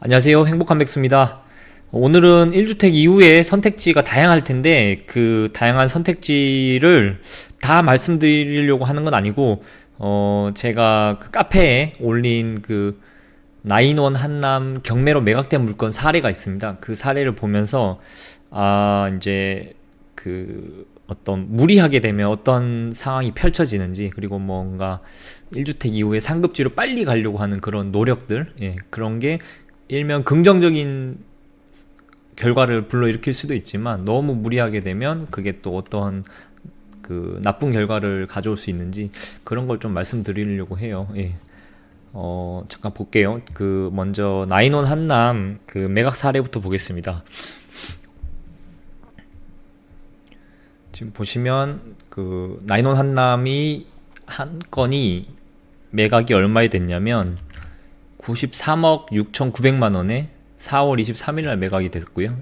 안녕하세요. 행복한 백수입니다. 오늘은 1주택 이후에 선택지가 다양할 텐데 그 다양한 선택지를 다 말씀드리려고 하는 건 아니고 제가 그 카페에 올린 그 나인원 한남 경매로 매각된 물건 사례가 있습니다. 그 사례를 보면서 이제 그 어떤 무리하게 되면 어떤 상황이 펼쳐지는지, 그리고 뭔가 1주택 이후에 상급지로 빨리 가려고 하는 그런 노력들, 그런 게 일면 긍정적인 결과를 불러일으킬 수도 있지만 너무 무리하게 되면 그게 또 어떠한 그 나쁜 결과를 가져올 수 있는지, 그런 걸 좀 말씀드리려고 해요. 잠깐 볼게요. 그 먼저 나인원 한남 그 매각 사례부터 보겠습니다. 지금 보시면 그 나인원 한남이 한 건이 매각이 얼마에 됐냐면 93억 6,900만원에 4월 23일 날 매각이 됐고요.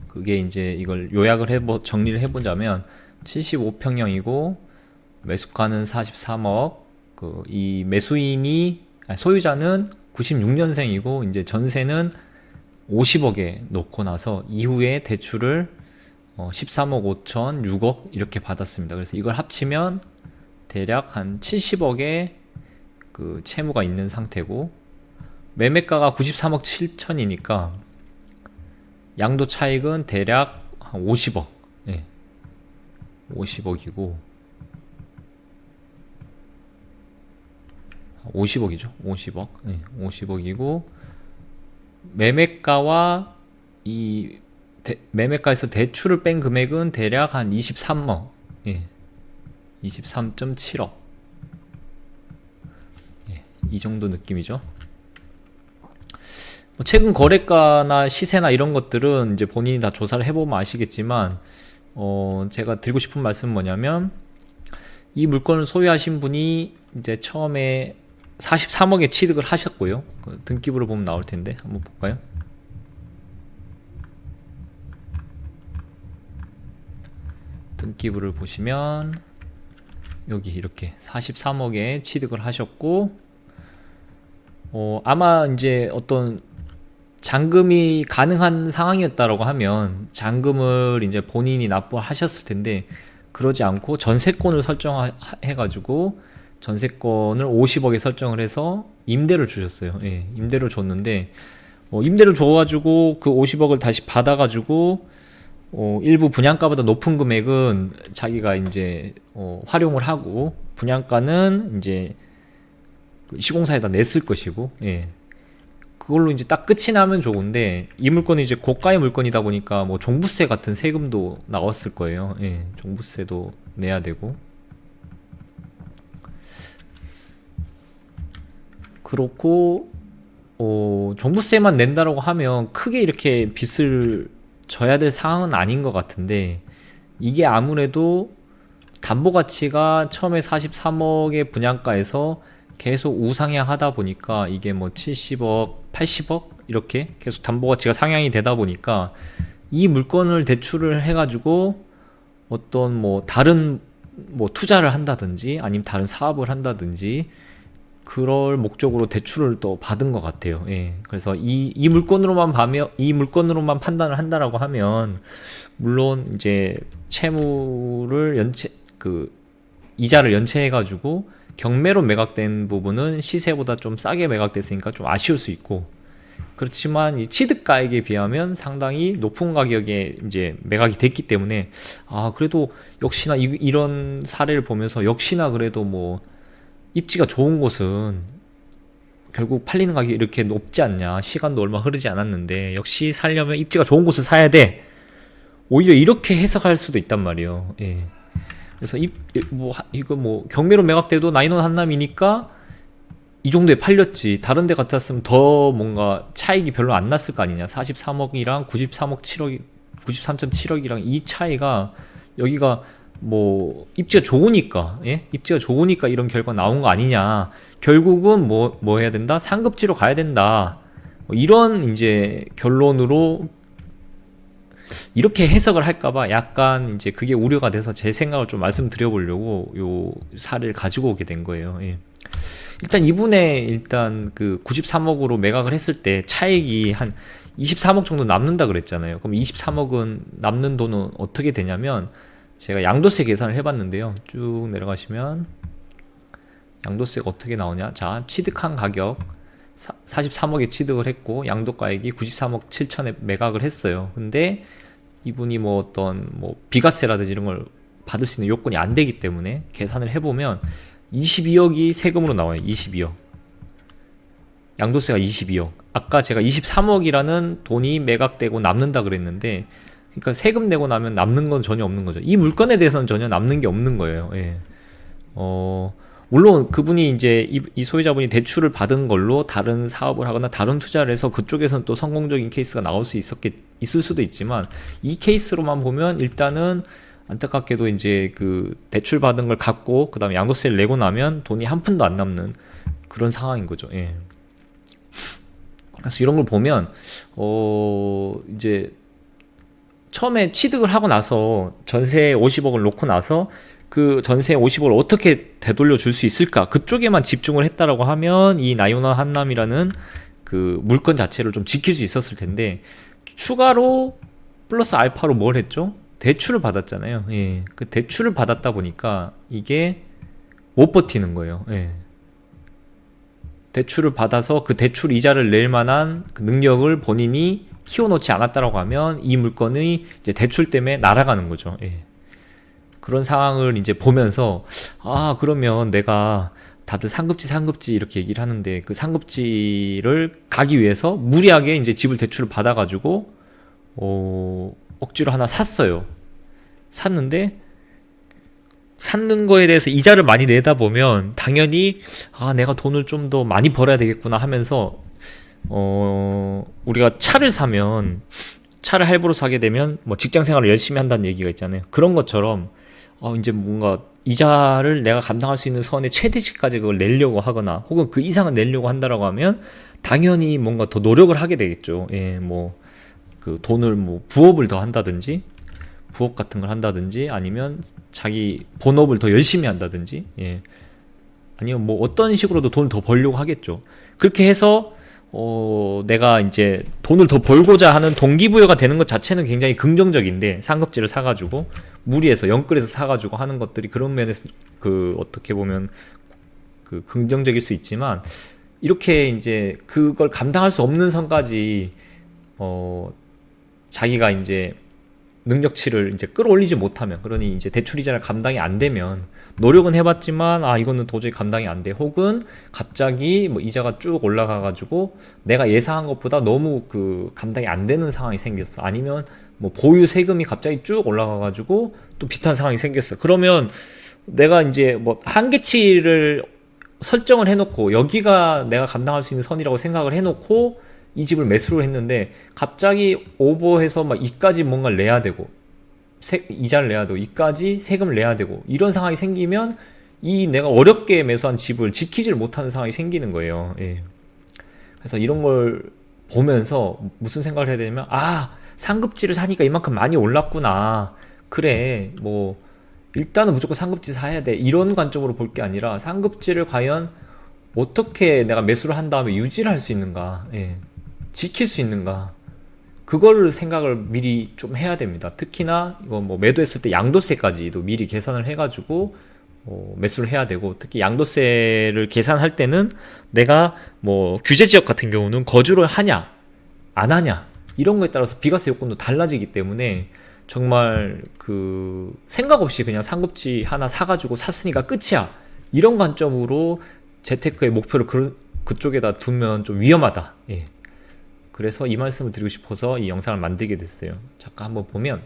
그게 이제 이걸 요약을 정리를 해보자면 75평형이고 매수가는 43억, 이 매수인이 소유자는 96년생이고 이제 전세는 50억에 놓고 나서 이후에 대출을 13억 5천, 6억 이렇게 받았습니다. 그래서 이걸 합치면 대략 한 70억의 그 채무가 있는 상태고, 매매가가 93억 7천이니까 양도 차익은 대략 한 50억, 50억이고 50억이죠. 50억, 50억이고 매매가와 이 매매가에서 대출을 뺀 금액은 대략 한 23억, 23.7억, 이 정도 느낌이죠. 최근 거래가나 시세나 이런 것들은 이제 본인이 다 조사를 해보면 아시겠지만, 제가 드리고 싶은 말씀은 뭐냐면, 이 물건을 소유하신 분이 이제 처음에 43억에 취득을 하셨고요. 그 등기부를 보면 나올 텐데 한번 볼까요? 등기부를 보시면 여기 이렇게 43억에 취득을 하셨고, 아마 이제 어떤 잔금이 가능한 상황이었다라고 하면 잔금을 이제 본인이 납부하셨을 텐데, 그러지 않고 전세권을 설정해가지고 전세권을 50억에 설정을 해서 임대를 주셨어요. 임대를 줬는데, 임대를 줘가지고 그 50억을 다시 받아가지고 일부 분양가보다 높은 금액은 자기가 이제 활용을 하고, 분양가는 이제 시공사에다 냈을 것이고, 그걸로 이제 딱 끝이 나면 좋은데, 이 물건이 이제 고가의 물건이다 보니까 뭐 종부세 같은 세금도 나왔을 거예요. 종부세도 내야 되고. 그렇고 종부세만 낸다라고 하면 크게 이렇게 빚을 져야 될 상황은 아닌 것 같은데, 이게 아무래도 담보 가치가 처음에 43억의 분양가에서 계속 우상향하다 보니까 이게 뭐 70억, 80억 이렇게 계속 담보 가치가 상향이 되다 보니까 이 물건을 대출을 해가지고 어떤 뭐 다른 뭐 투자를 한다든지 아니면 다른 사업을 한다든지 그럴 목적으로 대출을 또 받은 것 같아요. 그래서 이 물건으로만 판단을 한다라고 하면, 물론 이제 채무를 이자를 연체해가지고 경매로 매각된 부분은 시세보다 좀 싸게 매각됐으니까 좀 아쉬울 수 있고, 그렇지만 이 취득가액에 비하면 상당히 높은 가격에 이제 매각이 됐기 때문에, 그래도 역시나 이런 사례를 보면서 역시나 그래도 뭐 입지가 좋은 곳은 결국 팔리는 가격이 이렇게 높지 않냐, 시간도 얼마 흐르지 않았는데 역시 살려면 입지가 좋은 곳을 사야 돼, 오히려 이렇게 해석할 수도 있단 말이에요. 그래서 이거 뭐 경매로 매각돼도 나인원 한남이니까 이 정도에 팔렸지, 다른 데 같았으면 더 뭔가 차익이 별로 안 났을 거 아니냐. 43억이랑 93.7억이랑 이 차이가, 여기가 뭐 입지가 좋으니까, 입지가 좋으니까 이런 결과 나온 거 아니냐. 결국은 뭐 해야 된다? 상급지로 가야 된다. 이런 이제 결론으로 이렇게 해석을 할까봐 약간 이제 그게 우려가 돼서 제 생각을 좀 말씀드려 보려고 요 사례를 가지고 오게 된 거예요. 일단 이분의 일단 그 93억으로 매각을 했을 때 차익이 한 23억 정도 남는다 그랬잖아요. 그럼 23억은 남는 돈은 어떻게 되냐면 제가 양도세 계산을 해봤는데요. 쭉 내려가시면 양도세가 어떻게 나오냐. 자, 취득한 가격 43억에 취득을 했고 양도가액이 93억 7천에 매각을 했어요. 근데 이분이 뭐 어떤 뭐 비과세라든지 이런 걸 받을 수 있는 요건이 안 되기 때문에 계산을 해보면 22억이 세금으로 나와요. 22억. 양도세가 22억. 아까 제가 23억이라는 돈이 매각되고 남는다 그랬는데, 그러니까 세금 내고 나면 남는 건 전혀 없는 거죠. 이 물건에 대해서는 전혀 남는 게 없는 거예요. 예. 물론 그분이 이제 이 소유자분이 대출을 받은 걸로 다른 사업을 하거나 다른 투자를 해서 그쪽에서는 또 성공적인 케이스가 나올 수 있을 수도 있지만, 이 케이스로만 보면 일단은 안타깝게도 이제 그 대출 받은 걸 갚고 그 다음에 양도세를 내고 나면 돈이 한 푼도 안 남는 그런 상황인 거죠. 예. 그래서 이런 걸 보면 이제 처음에 취득을 하고 나서 전세 50억을 놓고 나서 그 전세 50억을 어떻게 되돌려 줄 수 있을까, 그쪽에만 집중을 했다라고 하면 이 나요나 한남이라는 그 물건 자체를 좀 지킬 수 있었을 텐데, 추가로 플러스 알파로 뭘 했죠? 대출을 받았잖아요. 예. 그 대출을 받았다 보니까 이게 못 버티는 거예요. 예. 대출을 받아서 그 대출 이자를 낼 만한 그 능력을 본인이 키워놓지 않았다라고 하면 이 물건이 이제 대출 때문에 날아가는 거죠. 예. 그런 상황을 이제 보면서, 아, 그러면 내가 다들 상급지 이렇게 얘기를 하는데, 그 상급지를 가기 위해서 무리하게 이제 집을 대출을 받아가지고 억지로 하나 샀어요. 샀는데 샀는 거에 대해서 이자를 많이 내다 보면 당연히 내가 돈을 좀 더 많이 벌어야 되겠구나 하면서 우리가 차를 사면, 차를 할부로 사게 되면 뭐 직장 생활을 열심히 한다는 얘기가 있잖아요. 그런 것처럼 이제 뭔가 이자를 내가 감당할 수 있는 선의 최대치까지 그걸 내려고 하거나 혹은 그 이상은 내려고 한다라고 하면 당연히 뭔가 더 노력을 하게 되겠죠. 예, 뭐 그 돈을 뭐 부업을 더 한다든지, 부업 같은 걸 한다든지, 아니면 자기 본업을 더 열심히 한다든지, 예, 아니면 뭐 어떤 식으로도 돈을 더 벌려고 하겠죠. 그렇게 해서 내가 이제 돈을 더 벌고자 하는 동기부여가 되는 것 자체는 굉장히 긍정적인데, 상급지를 사가지고 무리해서 영끌해서 사가지고 하는 것들이 그런 면에서 그 어떻게 보면 그 긍정적일 수 있지만, 이렇게 이제 그걸 감당할 수 없는 선까지 자기가 이제 능력치를 이제 끌어올리지 못하면, 그러니 이제 대출 이자를 감당이 안 되면, 노력은 해봤지만 이거는 도저히 감당이 안 돼, 혹은 갑자기 뭐 이자가 쭉 올라가가지고 내가 예상한 것보다 너무 그 감당이 안 되는 상황이 생겼어, 아니면 뭐 보유 세금이 갑자기 쭉 올라가가지고 또 비슷한 상황이 생겼어. 그러면 내가 이제 뭐 한계치를 설정을 해놓고 여기가 내가 감당할 수 있는 선이라고 생각을 해놓고 이 집을 매수를 했는데, 갑자기 오버해서 막 이까지 뭔가를 내야 되고, 이자를 내야 되고, 이까지 세금을 내야 되고, 이런 상황이 생기면 이 내가 어렵게 매수한 집을 지키질 못하는 상황이 생기는 거예요. 예. 그래서 이런 걸 보면서 무슨 생각을 해야 되냐면, 상급지를 사니까 이만큼 많이 올랐구나, 그래 뭐 일단은 무조건 상급지 사야 돼, 이런 관점으로 볼 게 아니라 상급지를 과연 어떻게 내가 매수를 한 다음에 유지를 할 수 있는가, 예, 지킬 수 있는가, 그거를 생각을 미리 좀 해야 됩니다. 특히나 이거 뭐 매도했을 때 양도세까지도 미리 계산을 해가지고 매수를 해야 되고, 특히 양도세를 계산할 때는 내가 뭐 규제 지역 같은 경우는 거주를 하냐 안 하냐 이런 거에 따라서 비과세 요건도 달라지기 때문에, 정말 그 생각 없이 그냥 상급지 하나 사가지고 샀으니까 끝이야, 이런 관점으로 재테크의 목표를 그쪽에다 두면 좀 위험하다. 예. 그래서 이 말씀을 드리고 싶어서 이 영상을 만들게 됐어요. 잠깐 한번 보면,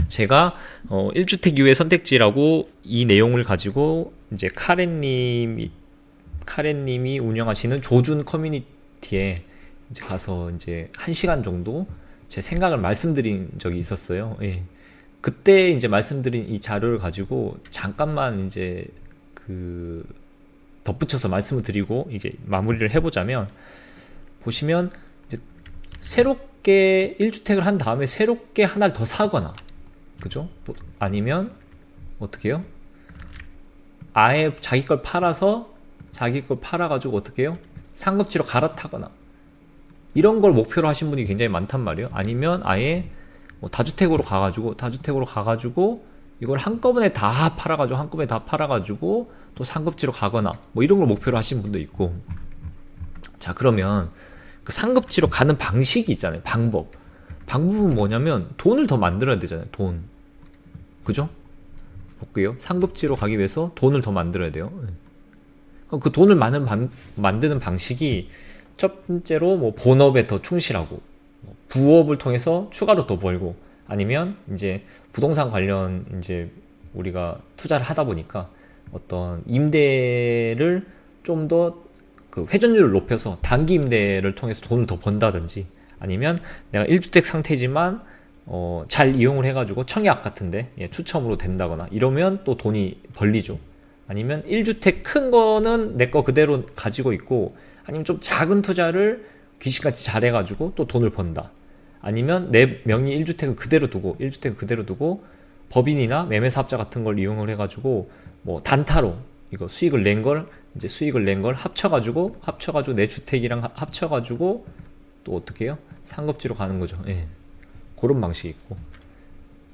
제가 1주택 이후의 선택지라고 이 내용을 가지고 이제 카렌님이 운영하시는 조준 커뮤니티에 이제 가서 이제 1시간 정도 제 생각을 말씀드린 적이 있었어요. 예. 그때 이제 말씀드린 이 자료를 가지고 잠깐만 이제 그 덧붙여서 말씀을 드리고 이게 마무리를 해보자면, 보시면 이제 새롭게 1주택을 한 다음에 새롭게 하나를 더 사거나, 그죠? 아니면 어떻게 해요? 아예 자기 걸 팔아서 자기 걸 팔아가지고 어떻게 해요? 상급지로 갈아타거나 이런 걸 목표로 하신 분이 굉장히 많단 말이에요. 아니면 아예 뭐 다주택으로 가가지고 이걸 한꺼번에 다 팔아가지고 또 상급지로 가거나 뭐 이런 걸 목표로 하시는 분도 있고. 자, 그러면 그 상급지로 가는 방식이 있잖아요. 방법은 뭐냐면 돈을 더 만들어야 되잖아요. 돈. 그죠? 볼게요. 상급지로 가기 위해서 돈을 더 만들어야 돼요. 그럼 그 돈을 만드는 방식이 첫 번째로 뭐 본업에 더 충실하고, 부업을 통해서 추가로 더 벌고, 아니면 이제 부동산 관련 이제 우리가 투자를 하다 보니까 어떤 임대를 좀 더 그 회전율을 높여서 단기 임대를 통해서 돈을 더 번다든지, 아니면 내가 1주택 상태지만 잘 이용을 해가지고 청약 같은데 추첨으로 된다거나 이러면 또 돈이 벌리죠. 아니면 1주택 큰 거는 내 거 그대로 가지고 있고, 아니면 좀 작은 투자를 귀신같이 잘해가지고 또 돈을 번다. 아니면 내 명의 1주택을 그대로 두고 법인이나 매매사업자 같은 걸 이용을 해가지고 뭐 단타로 이거 수익을 낸 걸 합쳐가지고 내 주택이랑 합쳐가지고 또 어떻게 해요? 상급지로 가는 거죠. 예. 그런 방식이 있고,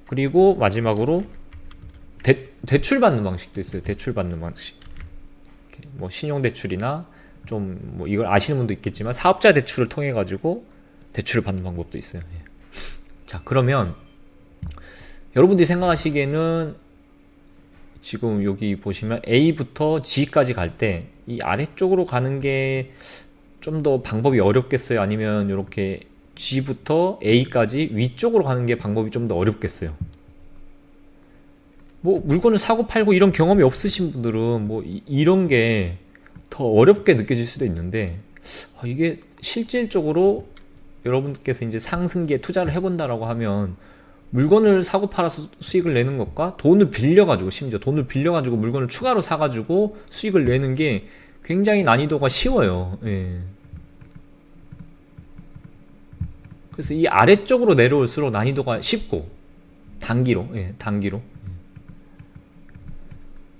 그리고 마지막으로 대출 받는 방식도 있어요. 대출 받는 방식. 뭐 신용대출이나 좀 뭐 이걸 아시는 분도 있겠지만 사업자 대출을 통해 가지고 대출을 받는 방법도 있어요. 예. 자, 그러면 여러분들이 생각하시기에는 지금 여기 보시면 A부터 G까지 갈 때 이 아래쪽으로 가는 게 좀 더 방법이 어렵겠어요? 아니면 이렇게 G부터 A까지 위쪽으로 가는 게 방법이 좀 더 어렵겠어요? 뭐 물건을 사고 팔고 이런 경험이 없으신 분들은 뭐 이런 게 더 어렵게 느껴질 수도 있는데, 이게 실질적으로 여러분께서 이제 상승기에 투자를 해본다라고 하면 물건을 사고 팔아서 수익을 내는 것과 심지어 돈을 빌려가지고 물건을 추가로 사가지고 수익을 내는 게 굉장히 난이도가 쉬워요. 예. 그래서 이 아래쪽으로 내려올수록 난이도가 쉽고 단기로.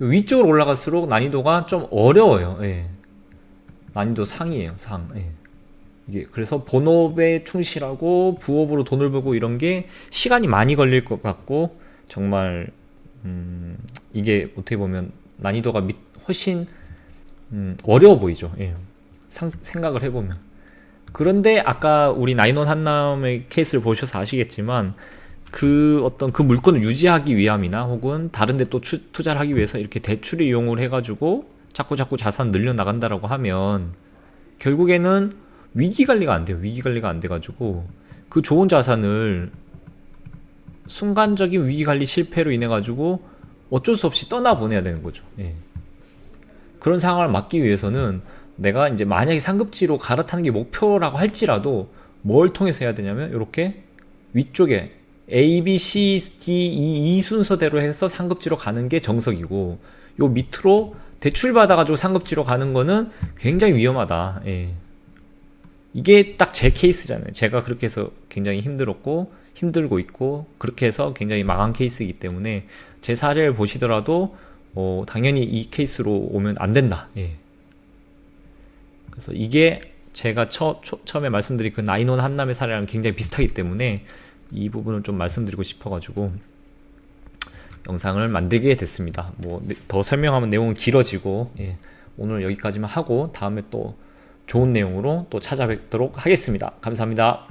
위쪽으로 올라갈수록 난이도가 좀 어려워요. 예. 난이도 상이에요, 상. 예. 이게 그래서 본업에 충실하고 부업으로 돈을 벌고 이런 게 시간이 많이 걸릴 것 같고, 정말 이게 어떻게 보면 난이도가 훨씬 어려워 보이죠. 예. 생각을 해보면. 그런데 아까 우리 나인원 한남의 케이스를 보셔서 아시겠지만 그 물건을 유지하기 위함이나 혹은 다른 데 또 투자를 하기 위해서 이렇게 대출을 이용을 해가지고 자꾸 자산 늘려나간다라고 하면 결국에는 위기관리가 안 돼요. 위기관리가 안 돼가지고 그 좋은 자산을 순간적인 위기관리 실패로 인해가지고 어쩔 수 없이 떠나보내야 되는 거죠. 예. 그런 상황을 막기 위해서는 내가 이제 만약에 상급지로 갈아타는 게 목표라고 할지라도 뭘 통해서 해야 되냐면 이렇게 위쪽에 A, B, C, D, E 순서대로 해서 상급지로 가는 게 정석이고, 요 밑으로 대출 받아가지고 상급지로 가는 거는 굉장히 위험하다. 예. 이게 딱 제 케이스잖아요. 제가 그렇게 해서 굉장히 힘들고 있고 그렇게 해서 굉장히 망한 케이스이기 때문에 제 사례를 보시더라도 당연히 이 케이스로 오면 안 된다. 예. 그래서 이게 제가 처음에 말씀드린 그 나인원 한남의 사례랑 굉장히 비슷하기 때문에 이 부분을 좀 말씀드리고 싶어가지고 영상을 만들게 됐습니다. 뭐 더 설명하면 내용은 길어지고, 예. 오늘 여기까지만 하고 다음에 또 좋은 내용으로 또 찾아뵙도록 하겠습니다. 감사합니다.